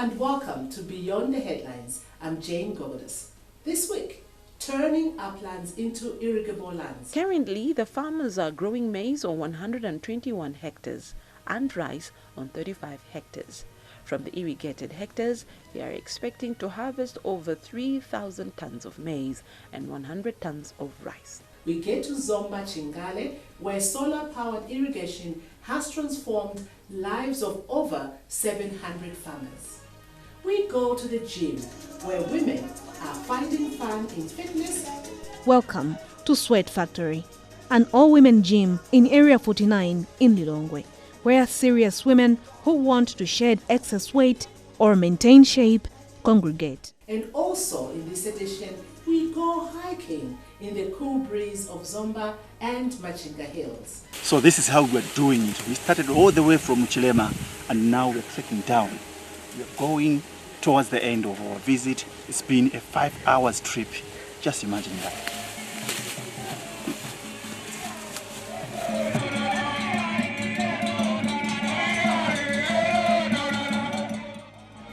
and welcome to Beyond the Headlines. I'm Jane Gogodas. This week, turning uplands into irrigable lands. Currently, the farmers are growing maize on 121 hectares and rice on 35 hectares. From the irrigated hectares, they are expecting to harvest over 3,000 tons of maize and 100 tons of rice. We get to Zomba Chingale, where solar-powered irrigation has transformed lives of over 700 farmers. We go to the gym, where women are finding fun in fitness. Welcome to Sweat Factory, an all-women gym in Area 49 in Lilongwe, where serious women who want to shed excess weight or maintain shape congregate. And also in this edition, we go hiking in the cool breeze of Zomba and Machinga hills. So this is how we're doing it. We started all the way from Chilema and now we're trekking down. We're going towards the end of our visit. It's been a 5 hours trip. Just imagine that.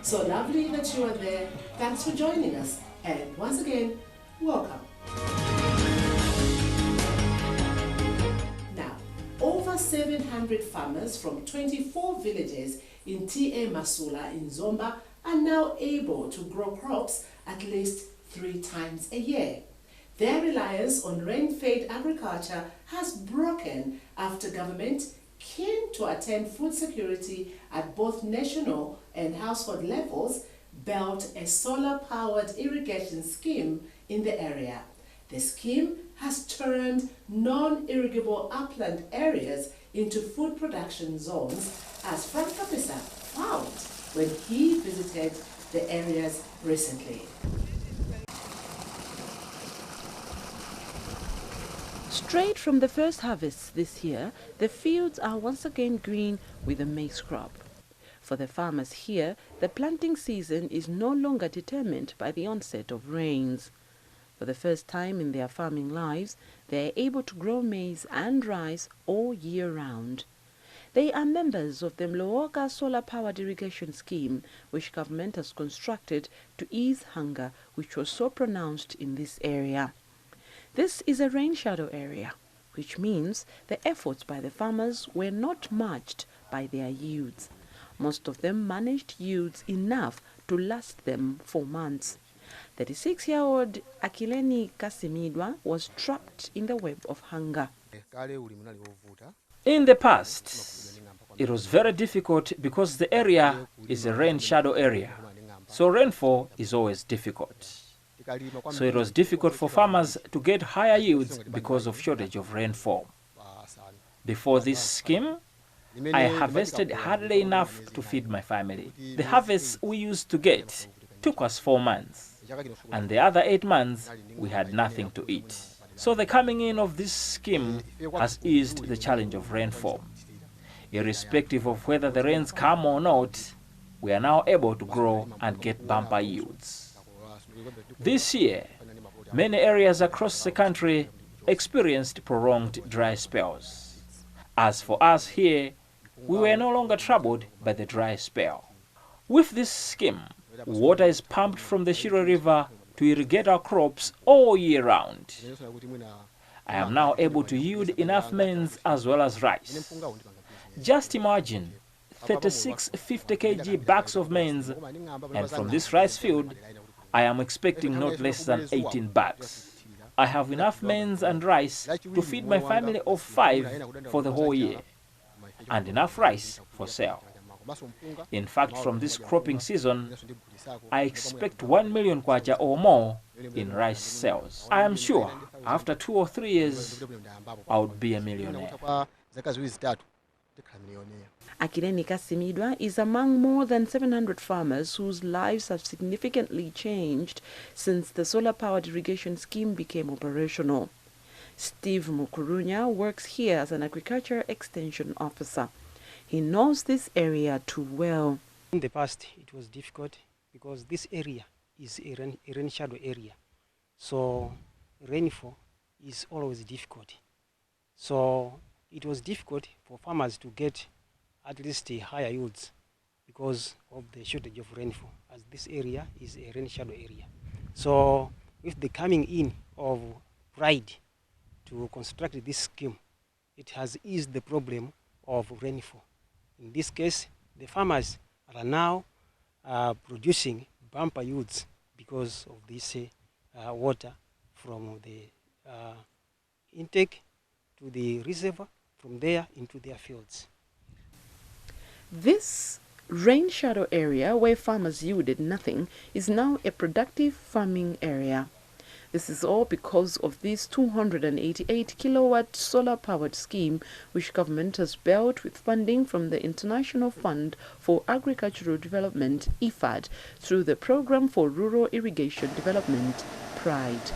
So lovely that you are there. Thanks for joining us. And once again, welcome. Now, over 700 farmers from 24 villages in T.A. Masula in Zomba are now able to grow crops at least 3 times a year. Their reliance on rain-fed agriculture has broken after government, keen to attain food security at both national and household levels, built a solar-powered irrigation scheme in the area. The scheme has turned non-irrigable upland areas into food production zones, as Frank Kapisa found when he visited the areas recently. Straight from the first harvest this year, the fields are once again green with the maize crop. For the farmers here, the planting season is no longer determined by the onset of rains. For the first time in their farming lives, they are able to grow maize and rice all year round. They are members of the Mlooka solar-powered irrigation scheme, which government has constructed to ease hunger, which was so pronounced in this area. This is a rain shadow area, which means the efforts by the farmers were not matched by their yields. Most of them managed yields enough to last them for months. 36-year-old Akileni Kasimidwa was trapped in the web of hunger. In the past, it was very difficult because the area is a rain shadow area, so rainfall is always difficult. So it was difficult for farmers to get higher yields because of shortage of rainfall. Before this scheme, I harvested hardly enough to feed my family. The harvests we used to get took us 4 months, and the other 8 months we had nothing to eat. So the coming in of this scheme has eased the challenge of rainfall. Irrespective of whether the rains come or not, we are now able to grow and get bumper yields. This year, many areas across the country experienced prolonged dry spells. As for us here, we were no longer troubled by the dry spell. With this scheme, water is pumped from the Shiro River to irrigate our crops all year round. I am now able to yield enough maize as well as rice. Just imagine 36 50 kg bags of maize, and from this rice field, I am expecting not less than 18 bags. I have enough maize and rice to feed my family of 5 for the whole year, and enough rice for sale. In fact, from this cropping season, I expect 1 million kwacha or more in rice sales. I am sure after 2 or 3 years, I would be a millionaire. Akileni Kasimidwa is among more than 700 farmers whose lives have significantly changed since the solar-powered irrigation scheme became operational. Steve Mukurunya works here as an agriculture extension officer. He knows this area too well. In the past, it was difficult because this area is a rain shadow area. So rainfall is always difficult. So it was difficult for farmers to get at least higher yields because of the shortage of rainfall, as this area is a rain shadow area. So with the coming in of Pride to construct this scheme, it has eased the problem of rainfall. In this case, the farmers are now producing bumper yields because of this water from the intake to the reservoir, from there into their fields. This rain shadow area where farmers yielded nothing is now a productive farming area. This is all because of this 288 kilowatt solar powered scheme which government has built with funding from the International Fund for Agricultural Development IFAD through the Program for Rural Irrigation Development PRIDE.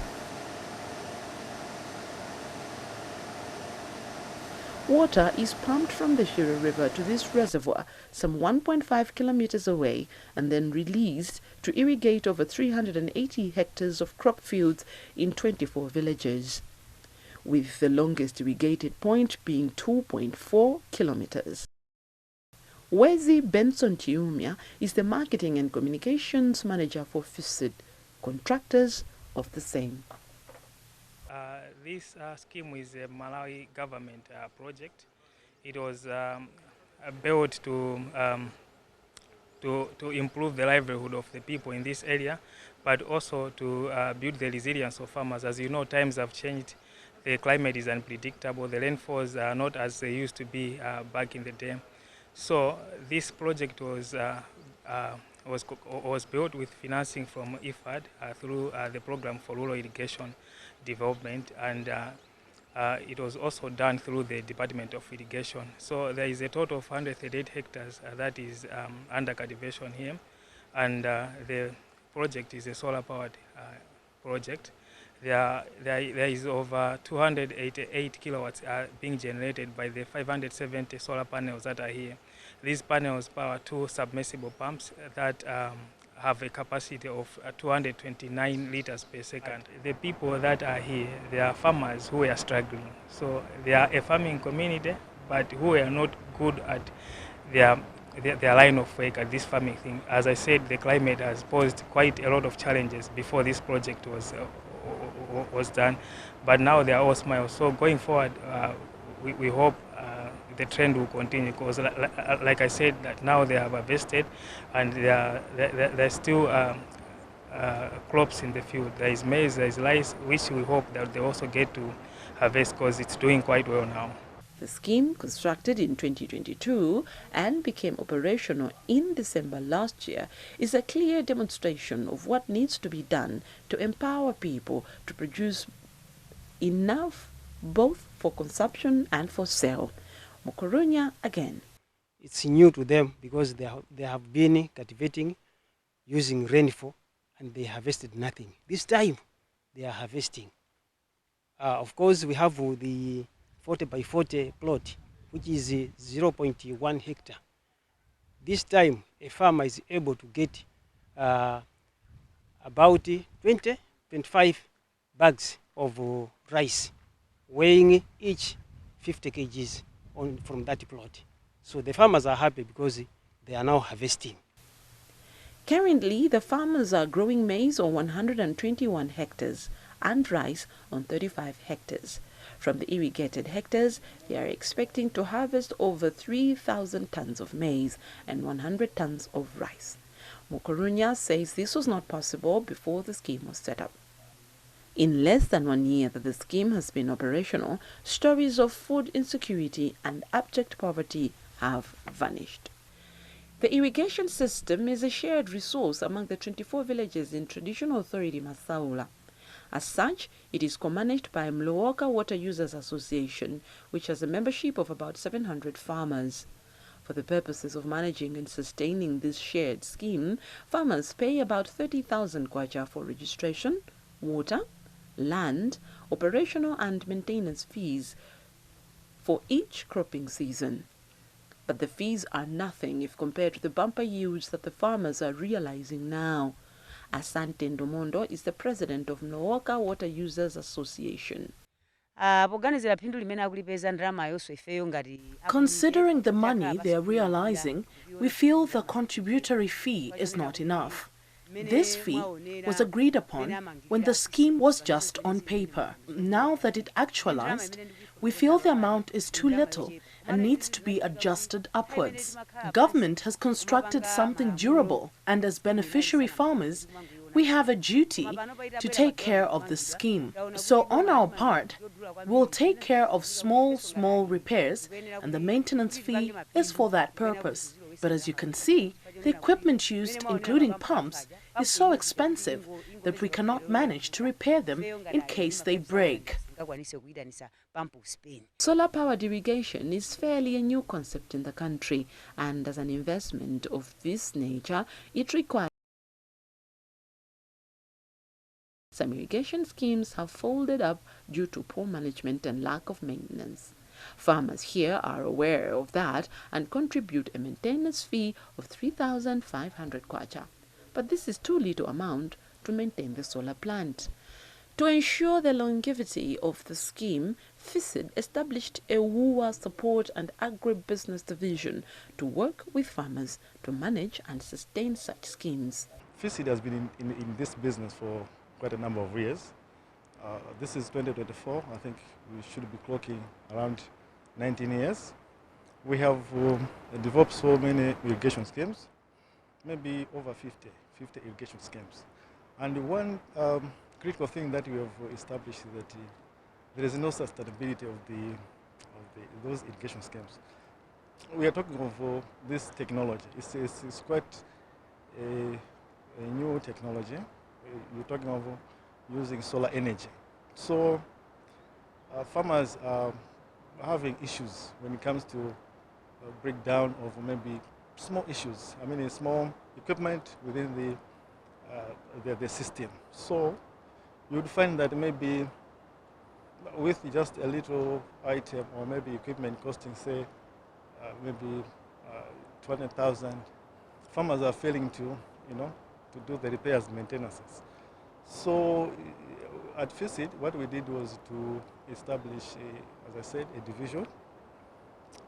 Water is pumped from the Shiro River to this reservoir some 1.5 kilometers away and then released to irrigate over 380 hectares of crop fields in 24 villages, with the longest irrigated point being 2.4 kilometers. Wezi Benson Chiumia is the Marketing and Communications Manager for FISID, contractors of the same. This scheme is a Malawi government project. It was built to improve the livelihood of the people in this area, but also to build the resilience of farmers. As you know, times have changed. The climate is unpredictable. The rainfalls are not as they used to be back in the day. So this project was built with financing from IFAD through the Program for Rural Irrigation Development, and it was also done through the Department of Irrigation. So there is a total of 138 hectares that is under cultivation here, and the project is a solar-powered project. There is over 288 kilowatts being generated by the 570 solar panels that are here. These panels power 2 submersible pumps that have a capacity of 229 liters per second. The people that are here, they are farmers who are struggling. So they are a farming community, but who are not good at their line of work at this farming thing. As I said, the climate has posed quite a lot of challenges before this project was done, but now they are all smiles. So going forward, we hope the trend will continue, because like I said, that now they have harvested and there's still crops in the field. There is maize, there is rice, which we hope that they also get to harvest, because it's doing quite well now. The scheme, constructed in 2022 and became operational in December last year, is a clear demonstration of what needs to be done to empower people to produce enough both for consumption and for sale. Mukurunya again. It's new to them because they have been cultivating using rainfall and they harvested nothing. This time they are harvesting. Of course, we have the 40 by 40 plot, which is 0.1 hectare. This time a farmer is able to get about 20-25 bags of rice, weighing each 50 kgs from that plot. So the farmers are happy because they are now harvesting. Currently, the farmers are growing maize on 121 hectares and rice on 35 hectares. From the irrigated hectares, they are expecting to harvest over 3,000 tons of maize and 100 tons of rice. Mukurunya says this was not possible before the scheme was set up. In less than 1 year that the scheme has been operational, stories of food insecurity and abject poverty have vanished. The irrigation system is a shared resource among the 24 villages in Traditional Authority Masaula. As such, it is co-managed by Mlowoka Water Users Association, which has a membership of about 700 farmers. For the purposes of managing and sustaining this shared scheme, farmers pay about 30,000 kwacha for registration, water, land, operational and maintenance fees for each cropping season. But the fees are nothing if compared to the bumper yields that the farmers are realizing now. Asante Ndomondo is the president of Mlowoka Water Users Association. Considering the money they are realizing, we feel the contributory fee is not enough. This fee was agreed upon when the scheme was just on paper. Now that it actualized, we feel the amount is too little and needs to be adjusted upwards. Government has constructed something durable, and as beneficiary farmers, we have a duty to take care of this scheme. So on our part, we'll take care of small repairs, and the maintenance fee is for that purpose. But as you can see, the equipment used, including pumps, is so expensive that we cannot manage to repair them in case they break. Solar-powered irrigation is fairly a new concept in the country, and as an investment of this nature, it requires some irrigation schemes have folded up due to poor management and lack of maintenance. Farmers here are aware of that and contribute a maintenance fee of 3,500 kwacha. But this is too little amount to maintain the solar plant. To ensure the longevity of the scheme, FICID established a WUA support and agribusiness division to work with farmers to manage and sustain such schemes. FICID has been in this business for quite a number of years. This is 2024. I think we should be clocking around 19 years. We have developed so many irrigation schemes, maybe over 50 irrigation schemes. And one critical thing that we have established is that there is no sustainability of those irrigation schemes. We are talking of this technology. It's quite a new technology. You're talking of using solar energy. So farmers are having issues when it comes to breakdown of maybe small issues. I mean, small equipment within the system. So you would find that maybe with just a little item or maybe equipment costing, say, maybe 200,000, farmers are failing to do the repairs and maintenances. So at FICID, what we did was to establish, as I said, a division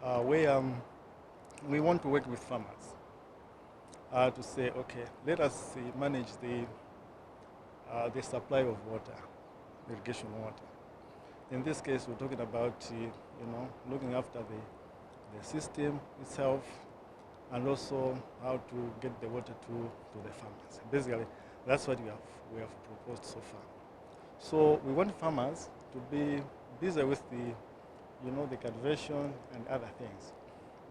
where we want to work with farmers to say, okay, let us manage the supply of water, irrigation water. In this case, we're talking about looking after the system itself, and also how to get the water to the farmers. Basically, that's what we have proposed so far. So we want farmers to be busy with the cultivation and other things.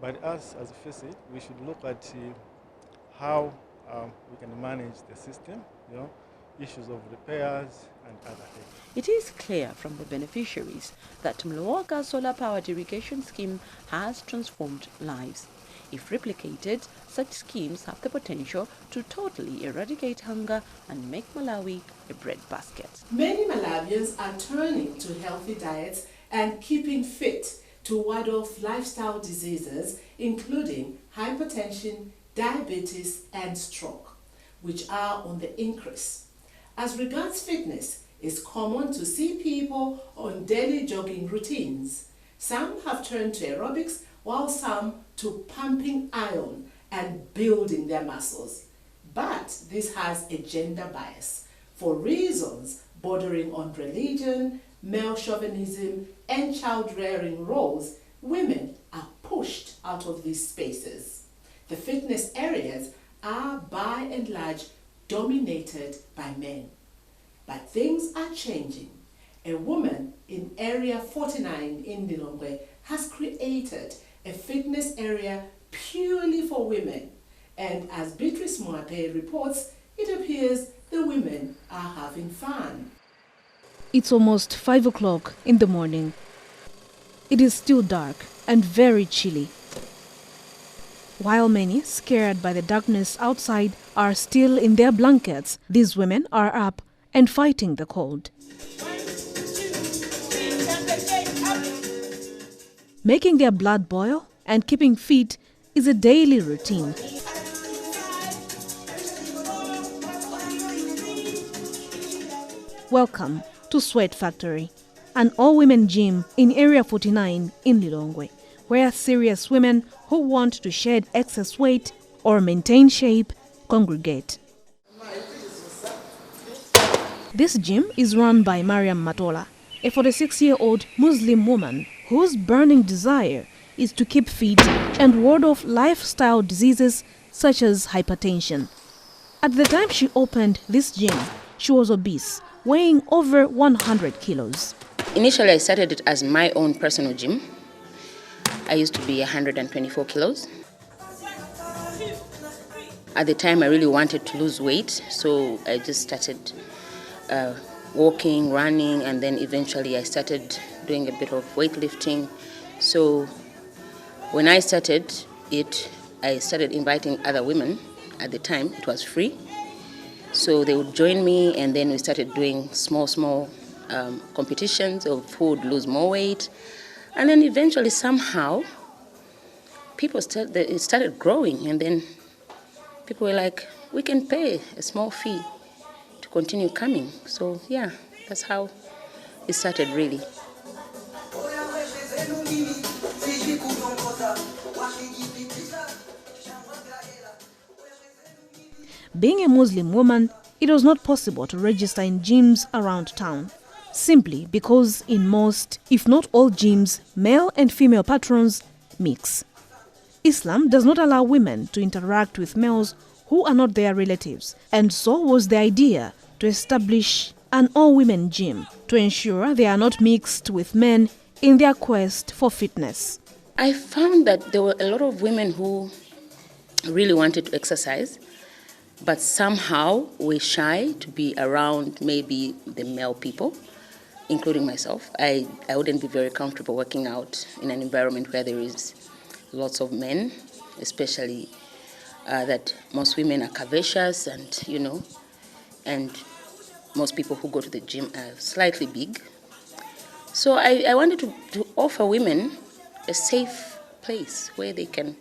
But us, as a FICID, we should look at how we can manage the system, issues of repairs and other things. It is clear from the beneficiaries that Mloaka's solar-powered irrigation scheme has transformed lives. If replicated, such schemes have the potential to totally eradicate hunger and make Malawi a breadbasket. Many Malawians are turning to healthy diets and keeping fit to ward off lifestyle diseases, including hypertension, diabetes, and stroke, which are on the increase. As regards fitness, it's common to see people on daily jogging routines. Some have turned to aerobics, while some to pumping iron and building their muscles. But this has a gender bias for reasons bordering on religion, male chauvinism, and child-rearing roles. Women are pushed out of these spaces. The fitness areas are by and large dominated by men. But things are changing. A woman in Area 49 in Lilongwe has created a fitness area purely for women. And as Beatrice Moape reports, it appears the women are having fun. It's almost 5 o'clock in the morning. It is still dark and very chilly. While many, scared by the darkness outside, are still in their blankets, these women are up and fighting the cold. Making their blood boil and keeping fit is a daily routine. Welcome to Sweat Factory, an all-women gym in Area 49 in Lilongwe, where serious women who want to shed excess weight or maintain shape congregate. This gym is run by Mariam Matola, a 46-year-old Muslim woman whose burning desire is to keep fit and ward off lifestyle diseases such as hypertension. At the time she opened this gym, she was obese, weighing over 100 kilos. Initially, I started it as my own personal gym. I used to be 124 kilos. At the time, I really wanted to lose weight, so I just started walking, running, and then eventually I started doing a bit of weightlifting. So when I started it, I started inviting other women. At the time, it was free. So they would join me, and then we started doing small competitions of who would lose more weight. And then eventually, somehow, it started growing, and then people were like, we can pay a small fee to continue coming. So yeah, that's how it started really. Being a Muslim woman, it was not possible to register in gyms around town, simply because in most, if not all gyms, male and female patrons mix. Islam does not allow women to interact with males who are not their relatives, and so was the idea to establish an all-women gym to ensure they are not mixed with men in their quest for fitness. I found that there were a lot of women who really wanted to exercise, but somehow were shy to be around maybe the male people, including myself. I wouldn't be very comfortable working out in an environment where there is lots of men, especially that most women are curvaceous and most people who go to the gym are slightly big. So I wanted to offer women a safe place where they can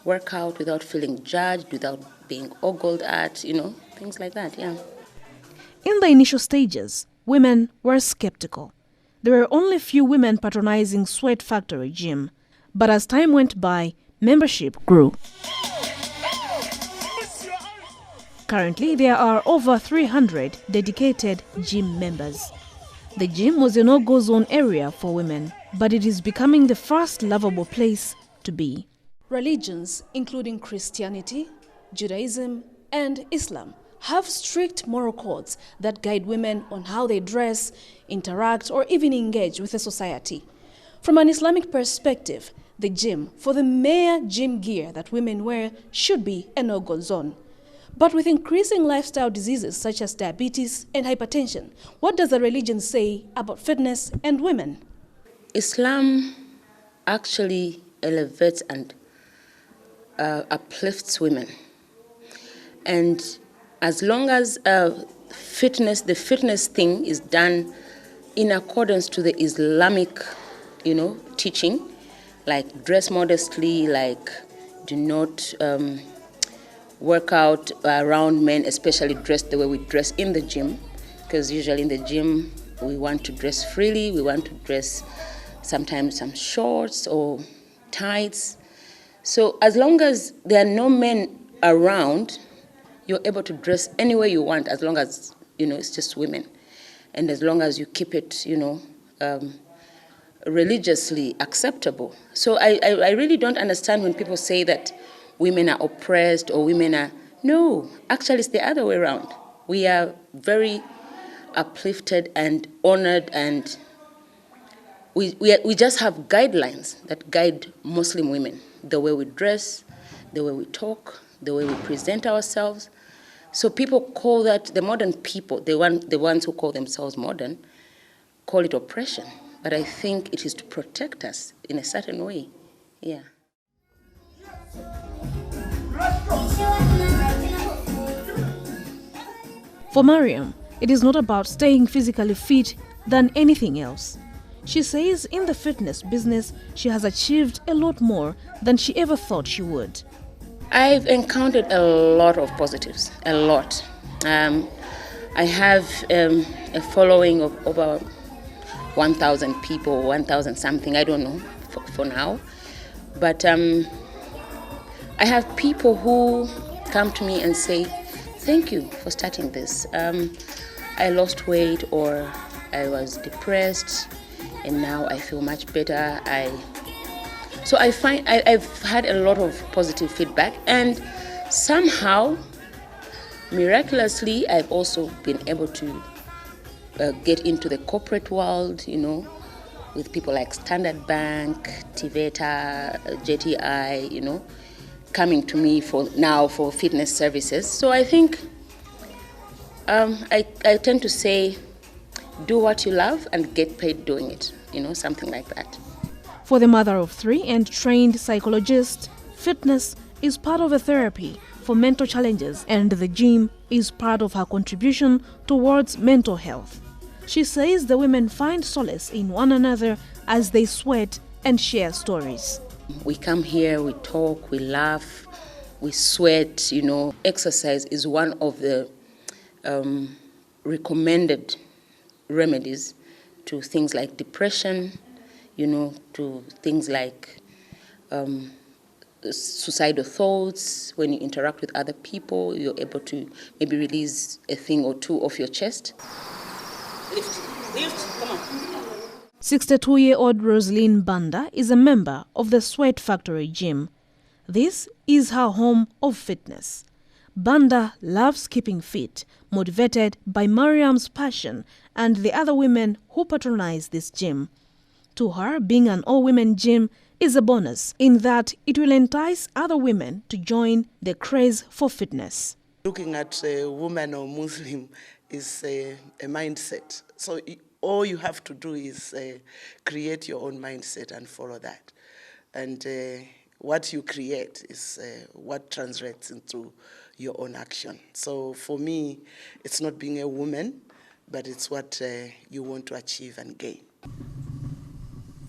work out without feeling judged, without being ogled at, things like that, yeah. In the initial stages, women were skeptical. There were only a few women patronizing Sweat Factory Gym, but as time went by, membership grew. Currently, there are over 300 dedicated gym members. The gym was a no-go zone area for women, but it is becoming the first lovable place to be. Religions, including Christianity, Judaism, and Islam, have strict moral codes that guide women on how they dress, interact, or even engage with the society. From an Islamic perspective, the gym, for the mere gym gear that women wear, should be a no-go zone. But with increasing lifestyle diseases such as diabetes and hypertension, what does the religion say about fitness and women? Islam actually elevates and uplifts women. And as long as the fitness thing is done in accordance to the Islamic, teaching, like dress modestly, like do not work out around men, especially dress the way we dress in the gym, because usually in the gym we want to dress freely, we want to dress sometimes some shorts or tights. So as long as there are no men around, you're able to dress any way you want, as long as, it's just women. And as long as you keep it, religiously acceptable. So I really don't understand when people say that women are oppressed or women are... No, actually it's the other way around. We are very uplifted and honored, and we just have guidelines that guide Muslim women. The way we dress, the way we talk, the way we present ourselves. So people call that, the modern people, the ones who call themselves modern, call it oppression. But I think it is to protect us in a certain way, yeah. For Mariam, it is not about staying physically fit than anything else. She says in the fitness business, she has achieved a lot more than she ever thought she would. I've encountered a lot of positives, a lot. I have a following of over 1,000 people, 1,000 something, I don't know for now. But I have people who come to me and say, thank you for starting this. I lost weight, or I was depressed, and now I feel much better. So I find I've had a lot of positive feedback, and somehow, miraculously, I've also been able to get into the corporate world, with people like Standard Bank, Tiveta, JTI, coming to me for fitness services. So I think I tend to say, do what you love and get paid doing it, something like that. For the mother of 3 and trained psychologist, fitness is part of a therapy for mental challenges, and the gym is part of her contribution towards mental health. She says the women find solace in one another as they sweat and share stories. We come here, we talk, we laugh, we sweat, Exercise is one of the recommended remedies to things like depression, to things like suicidal thoughts. When you interact with other people, you're able to maybe release a thing or two off your chest. Lift, come on. 62-year-old Rosaline Banda is a member of the Sweat Factory Gym. This is her home of fitness. Banda loves keeping fit, motivated by Mariam's passion and the other women who patronize this gym. To her, being an all-women gym is a bonus in that it will entice other women to join the craze for fitness. Looking at a woman or Muslim is a mindset. So all you have to do is create your own mindset and follow that. And what you create is what translates into your own action. So for me, it's not being a woman, but it's what you want to achieve and gain.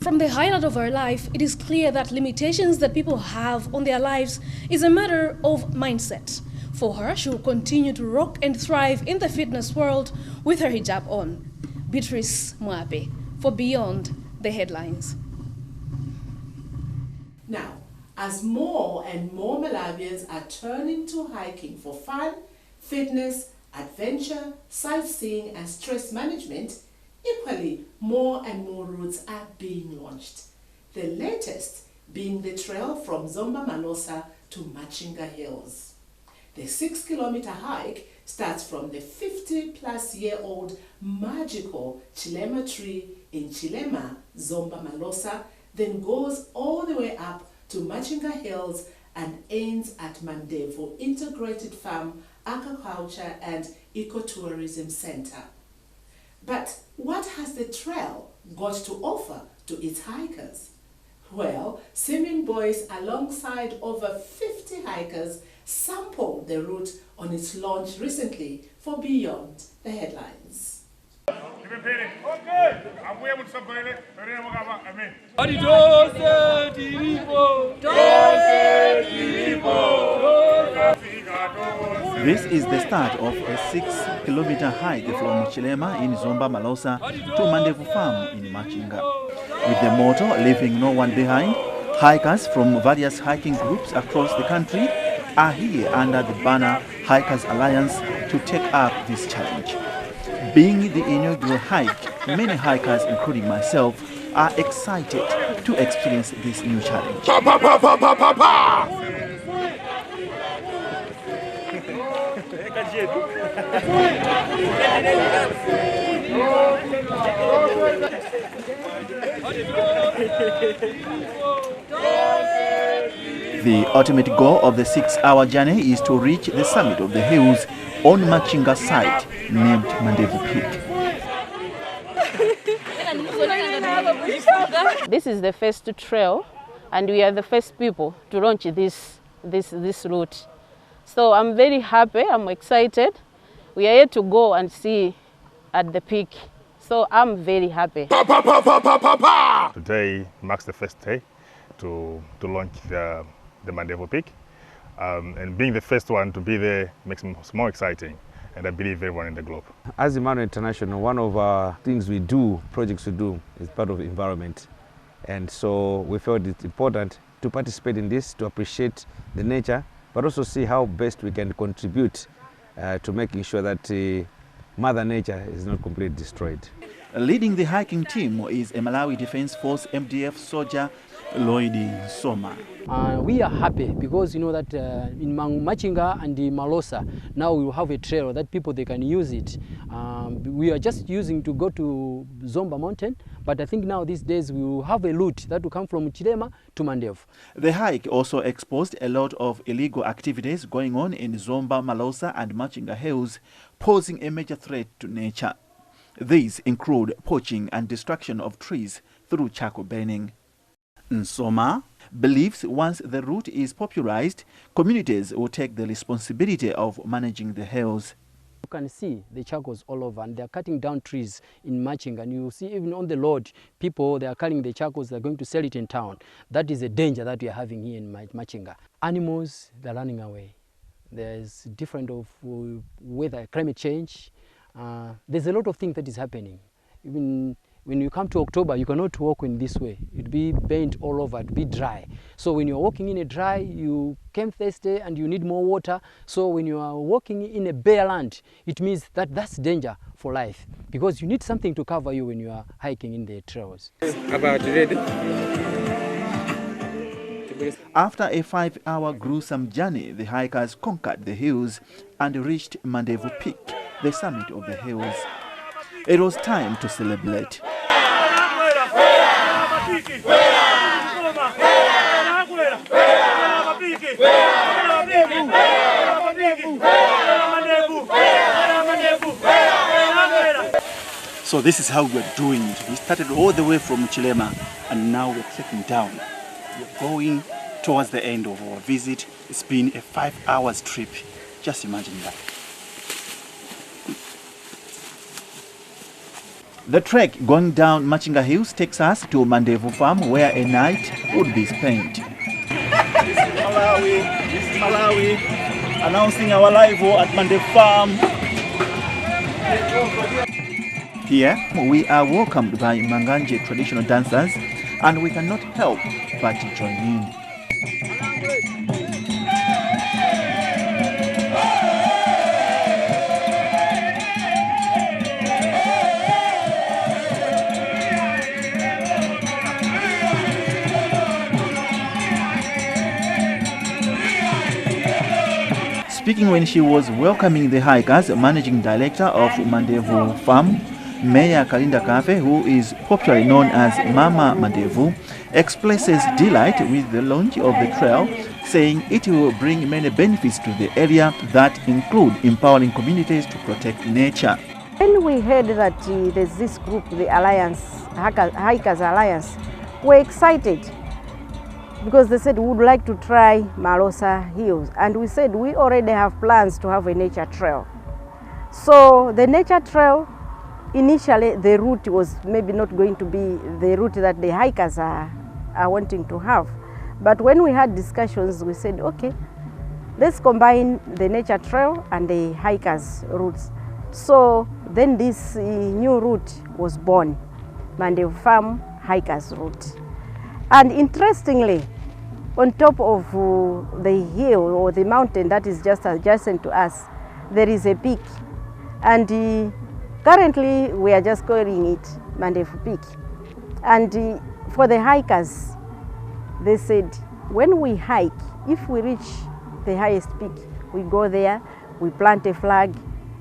From the highlight of her life, it is clear that limitations that people have on their lives is a matter of mindset. For her, she will continue to rock and thrive in the fitness world with her hijab on. Beatrice Mwape for Beyond the Headlines. Now, as more and more Malawians are turning to hiking for fun, fitness, adventure, sightseeing and stress management, equally more and more routes are being launched. The latest being the trail from Zomba Malosa to Machinga Hills. The 6-kilometer hike starts from the 50-plus-year-old magical Chilema tree in Chilema, Zomba Malosa, then goes all the way up to Machinga Hills and ends at Mandevo Integrated Farm, Aquaculture and Ecotourism Center. But what has the trail got to offer to its hikers? Well, Simeon Boys, alongside over 50 hikers, sampled the route on its launch recently for Beyond the Headlines. This is the start of a 6-kilometer hike from Chilema in Zomba Malosa to Mandevu Farm in Machinga. With the motto, leaving no one behind, hikers from various hiking groups across the country are here under the banner Hikers Alliance to take up this challenge. Being the inaugural hike, many hikers, including myself, are excited to experience this new challenge. The ultimate goal of the 6-hour journey is to reach the summit of the hills on Machinga site named Mandevu Peak. This is the first trail, and we are the first people to launch this route. So I'm very happy, I'm excited. We are here to go and see at the peak. So I'm very happy. Today marks the first day to launch the Mandevu Peak. And being the first one to be there makes it more exciting. and I believe everyone in the globe. As Emmanuel International, one of our things we do, projects we do, is part of environment. And so we felt it's important to participate in this, to appreciate the nature, but also see how best we can contribute to making sure that Mother Nature is not completely destroyed. Leading the hiking team is a Malawi Defense Force MDF soldier, Lloyd Soma. We are happy because you know that in Machinga and the Malosa, now we will have a trail that people they can use it. We are just using to go to Zomba mountain, but I think now these days we will have a route that will come from Chilema to Mandevu. The hike also exposed a lot of illegal activities going on in Zomba, Malosa and Machinga hills, posing a major threat to nature. These include poaching and destruction of trees through charcoal burning. Nsoma believes once the route is popularized, communities will take the responsibility of managing the hills. You can see the charcoals all over, and they are cutting down trees in Machinga, and you see even on the road, people, they are cutting the charcoals, they are going to sell it in town. That is a danger that we are having here in Machinga. Animals, they are running away. There's different of weather, climate change. There's a lot of things that is happening. Even when you come to October, you cannot walk in this way. It'll be bent all over, it'll be dry. So when you're walking in a dry, you came thirsty and you need more water. So when you are walking in a bare land, it means that that's danger for life, because you need something to cover you when you are hiking in the trails. After a 5-hour gruesome journey, the hikers conquered the hills and reached Mandevu Peak, the summit of the hills. It was time to celebrate. So this is how we're doing it. We started all the way from Chilema and now we're trekking down. We're going towards the end of our visit. It's been a 5-hour trip. Just imagine that. The trek going down Machinga Hills takes us to Mandevu Farm, where a night would be spent. This is Malawi, announcing our arrival at Mandevu Farm. Here, we are welcomed by Manganje traditional dancers, and we cannot help but join in. Speaking when she was welcoming the hikers, managing director of Mandevu Farm, Mayor Kalinda Kafe, who is popularly known as Mama Mandevu, expresses delight with the launch of the trail, saying it will bring many benefits to the area that include empowering communities to protect nature. When we heard that there's this group, the Alliance, Hikers Alliance, we're excited because they said we would like to try Malosa Hills, and we said we already have plans to have a nature trail. So the nature trail, initially the route was maybe not going to be the route that the hikers are wanting to have. But when we had discussions, we said, okay, let's combine the nature trail and the hikers routes. So then this new route was born, Mandevu Farm Hikers Route. And interestingly, on top of the hill or the mountain that is just adjacent to us, there is a peak. And currently we are just calling it Mandevu Peak. And for the hikers, they said, when we hike, if we reach the highest peak, we go there, we plant a flag,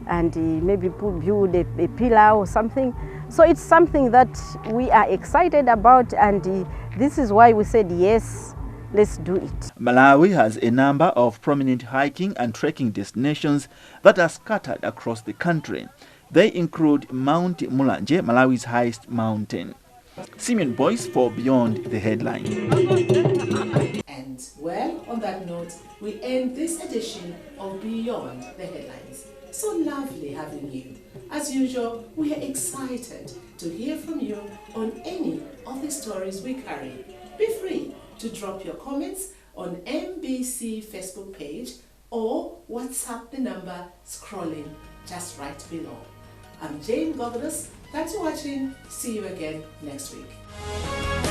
and maybe build a pillar or something. So it's something that we are excited about, and this is why we said, yes, let's do it. Malawi has a number of prominent hiking and trekking destinations that are scattered across the country. They include Mount Mulanje, Malawi's highest mountain. Simeon Boyce for Beyond the Headline. And well, on that note, we end this edition of Beyond the Headlines. So lovely having you. As usual, we are excited to hear from you on any of the stories we carry. Be free to drop your comments on MBC Facebook page or WhatsApp the number scrolling just right below. I'm Jane Governess. Thanks for watching. See you again next week.